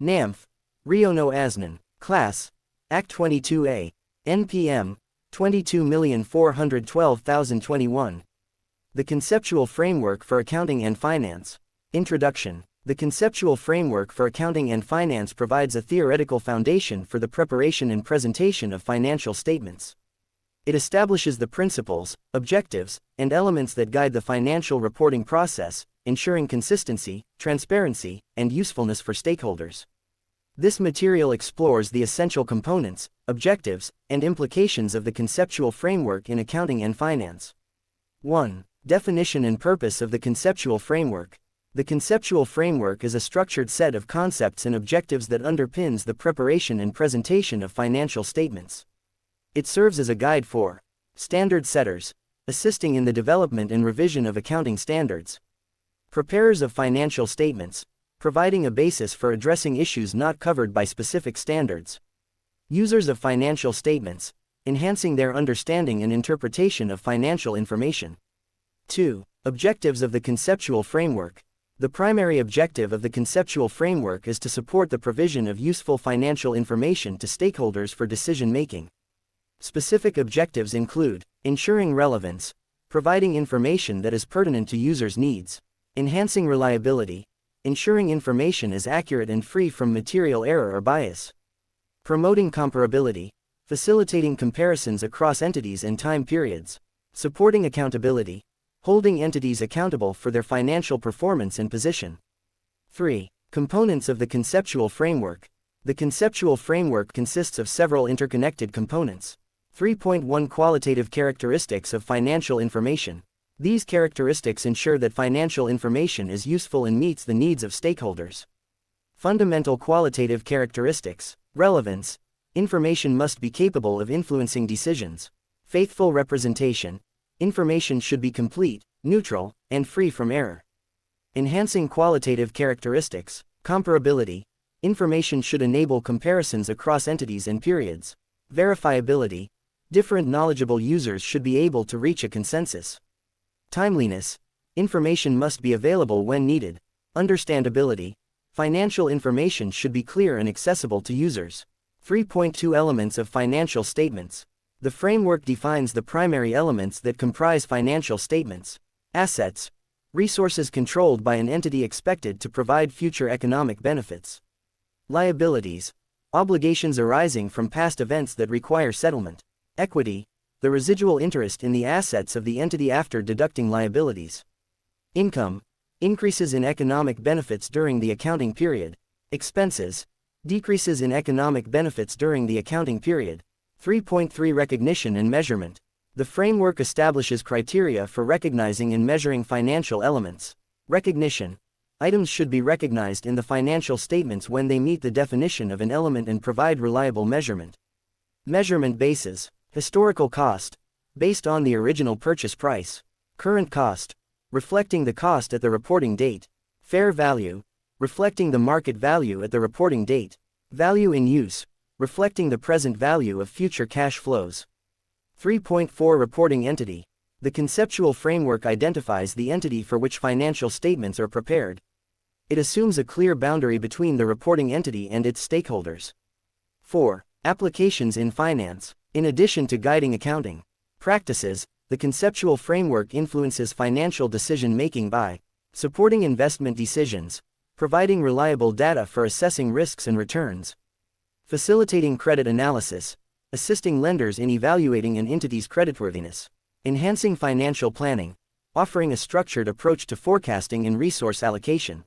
NAMF, Rio no Asnan, Class, Act 22A, NPM, 22412021. The Conceptual Framework for Accounting and Finance. Introduction. The Conceptual Framework for Accounting and Finance provides a theoretical foundation for the preparation and presentation of financial statements. It establishes the principles, objectives, and elements that guide the financial reporting process, ensuring consistency, transparency, and usefulness for stakeholders. This material explores the essential components, objectives, and implications of the conceptual framework in accounting and finance. 1. Definition and purpose of the conceptual framework. The conceptual framework is a structured set of concepts and objectives that underpins the preparation and presentation of financial statements. It serves as a guide for standard setters, assisting in the development and revision of accounting standards. Preparers of financial statements, providing a basis for addressing issues not covered by specific standards. Users of financial statements, enhancing their understanding and interpretation of financial information. 2. Objectives of the conceptual framework. The primary objective of the conceptual framework is to support the provision of useful financial information to stakeholders for decision-making. Specific objectives include ensuring relevance, providing information that is pertinent to users' needs, enhancing reliability, ensuring information is accurate and free from material error or bias, promoting comparability, facilitating comparisons across entities and time periods, supporting accountability, holding entities accountable for their financial performance and position. 3. Components of the conceptual framework. The conceptual framework consists of several interconnected components. 3.1 Qualitative characteristics of financial information. These characteristics ensure that financial information is useful and meets the needs of stakeholders. Fundamental qualitative characteristics. Relevance. Information must be capable of influencing decisions. Faithful representation. Information should be complete, neutral, and free from error. Enhancing qualitative characteristics. Comparability. Information should enable comparisons across entities and periods. Verifiability. Different knowledgeable users should be able to reach a consensus. Timeliness. Information must be available when needed. Understandability. Financial information should be clear and accessible to users. 3.2 Elements of financial statements. The framework defines the primary elements that comprise financial statements. Assets. Resources controlled by an entity expected to provide future economic benefits. Liabilities. Obligations arising from past events that require settlement. Equity. The residual interest in the assets of the entity after deducting liabilities. Income. Increases in economic benefits during the accounting period. Expenses. Decreases in economic benefits during the accounting period. 3.3 Recognition and measurement. The framework establishes criteria for recognizing and measuring financial elements. Recognition. Items should be recognized in the financial statements when they meet the definition of an element and provide reliable measurement. Measurement bases. Historical cost. Based on the original purchase price. Current cost. Reflecting the cost at the reporting date. Fair value. Reflecting the market value at the reporting date. Value in use. Reflecting the present value of future cash flows. 3.4 Reporting entity. The conceptual framework identifies the entity for which financial statements are prepared. It assumes a clear boundary between the reporting entity and its stakeholders. 4. Applications in finance. In addition to guiding accounting practices, the conceptual framework influences financial decision-making by supporting investment decisions, providing reliable data for assessing risks and returns, facilitating credit analysis, assisting lenders in evaluating an entity's creditworthiness, enhancing financial planning, offering a structured approach to forecasting and resource allocation.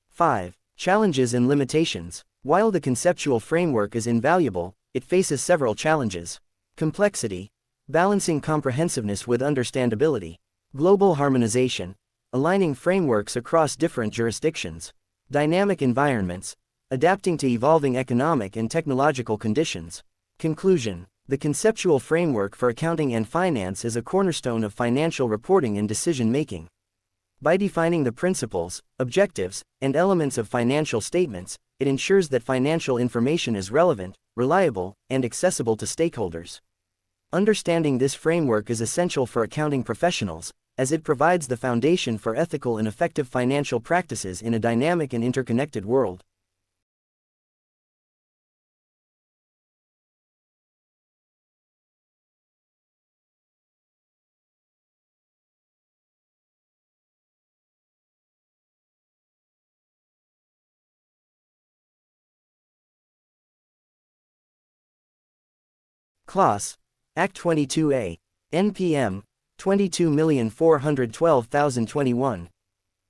5. Challenges and limitations. While the conceptual framework is invaluable, it faces several challenges. Complexity. Balancing comprehensiveness with understandability. Global harmonization. Aligning frameworks across different jurisdictions. Dynamic environments. Adapting to evolving economic and technological conditions. Conclusion. The conceptual framework for accounting and finance is a cornerstone of financial reporting and decision-making. By defining the principles, objectives, and elements of financial statements, it ensures that financial information is relevant, reliable, and accessible to stakeholders. Understanding this framework is essential for accounting professionals, as it provides the foundation for ethical and effective financial practices in a dynamic and interconnected world. Clause. Act 22A. NPM. 22,412,021.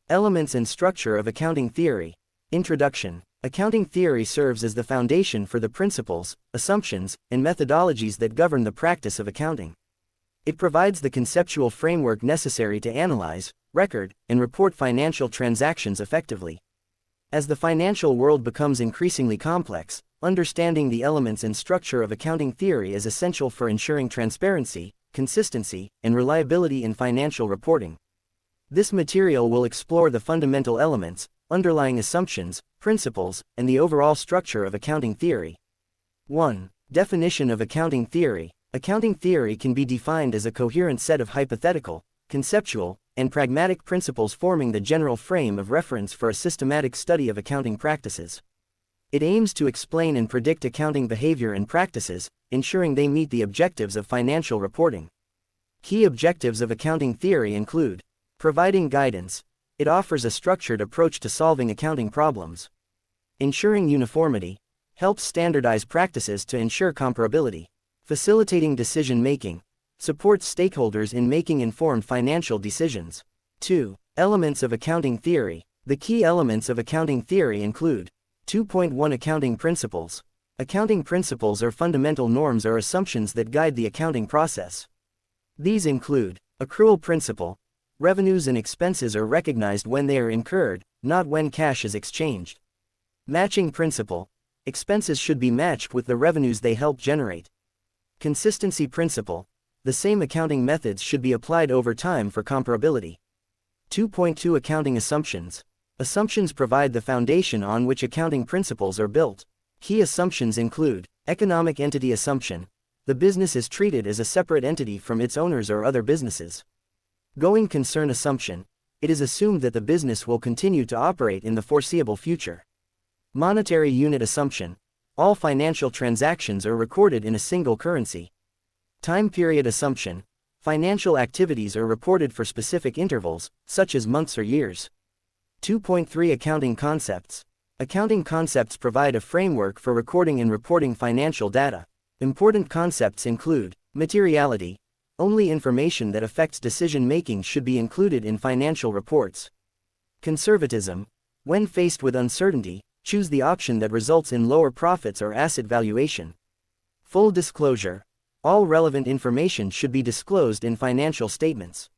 Elements and structure of accounting theory. Introduction. Accounting theory serves as the foundation for the principles, assumptions, and methodologies that govern the practice of accounting. It provides the conceptual framework necessary to analyze, record, and report financial transactions effectively. As the financial world becomes increasingly complex, understanding the elements and structure of accounting theory is essential for ensuring transparency, consistency, and reliability in financial reporting. This material will explore the fundamental elements, underlying assumptions, principles, and the overall structure of accounting theory. 1. Definition of accounting theory. Accounting theory can be defined as a coherent set of hypothetical, conceptual, and pragmatic principles forming the general frame of reference for a systematic study of accounting practices. It aims to explain and predict accounting behavior and practices, ensuring they meet the objectives of financial reporting. Key objectives of accounting theory include providing guidance. It offers a structured approach to solving accounting problems. Ensuring uniformity. Helps standardize practices to ensure comparability. Facilitating decision-making. Supports stakeholders in making informed financial decisions. 2. Elements of accounting theory. The key elements of accounting theory include 2.1 Accounting principles. Accounting principles are fundamental norms or assumptions that guide the accounting process. These include accrual principle. Revenues and expenses are recognized when they are incurred, not when cash is exchanged. Matching principle. Expenses should be matched with the revenues they help generate. Consistency principle. The same accounting methods should be applied over time for comparability. 2.2 Accounting assumptions. Assumptions provide the foundation on which accounting principles are built. Key assumptions include economic entity assumption. The business is treated as a separate entity from its owners or other businesses. Going concern assumption. It is assumed that the business will continue to operate in the foreseeable future. Monetary unit assumption. All financial transactions are recorded in a single currency. Time period assumption. Financial activities are reported for specific intervals, such as months or years. 2.3 Accounting concepts. Accounting concepts provide a framework for recording and reporting financial data. Important concepts include materiality. Only information that affects decision-making should be included in financial reports. Conservatism. When faced with uncertainty, choose the option that results in lower profits or asset valuation. Full disclosure. All relevant information should be disclosed in financial statements.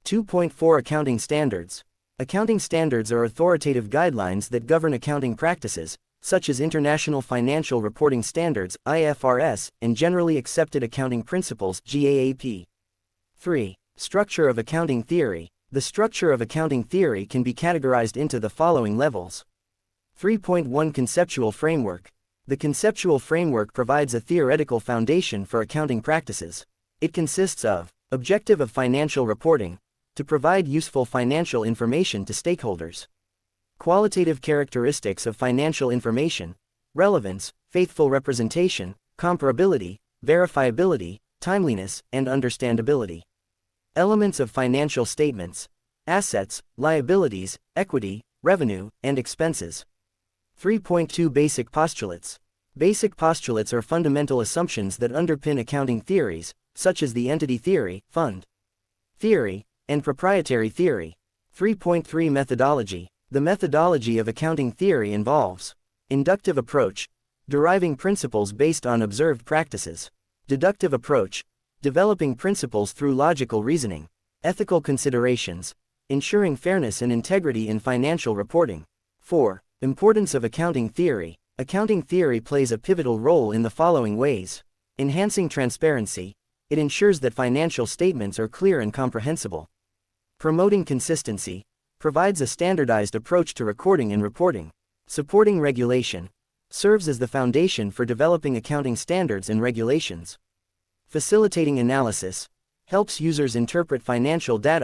2.4 Accounting standards. Accounting standards are authoritative guidelines that govern accounting practices, such as International Financial Reporting Standards (IFRS) and Generally Accepted Accounting Principles (GAAP). 3. Structure of accounting theory. The structure of accounting theory can be categorized into the following levels. 3.1 Conceptual Framework. The conceptual framework provides a theoretical foundation for accounting practices. It consists of objective of financial reporting, to provide useful financial information to stakeholders. Qualitative characteristics of financial information, relevance, faithful representation, comparability, verifiability, timeliness, and understandability. Elements of financial statements, assets, liabilities, equity, revenue, and expenses. 3.2 Basic postulates. Basic postulates are fundamental assumptions that underpin accounting theories, such as the entity theory, fund theory, and proprietary theory. 3.3 Methodology. The methodology of accounting theory involves inductive approach, deriving principles based on observed practices. Deductive approach, developing principles through logical reasoning. Ethical considerations, ensuring fairness and integrity in financial reporting. 4. Importance of accounting theory. Accounting theory plays a pivotal role in the following ways. Enhancing transparency. It ensures that financial statements are clear and comprehensible. Promoting consistency. Provides a standardized approach to recording and reporting. Supporting regulation. Serves as the foundation for developing accounting standards and regulations. Facilitating analysis. Helps users interpret financial data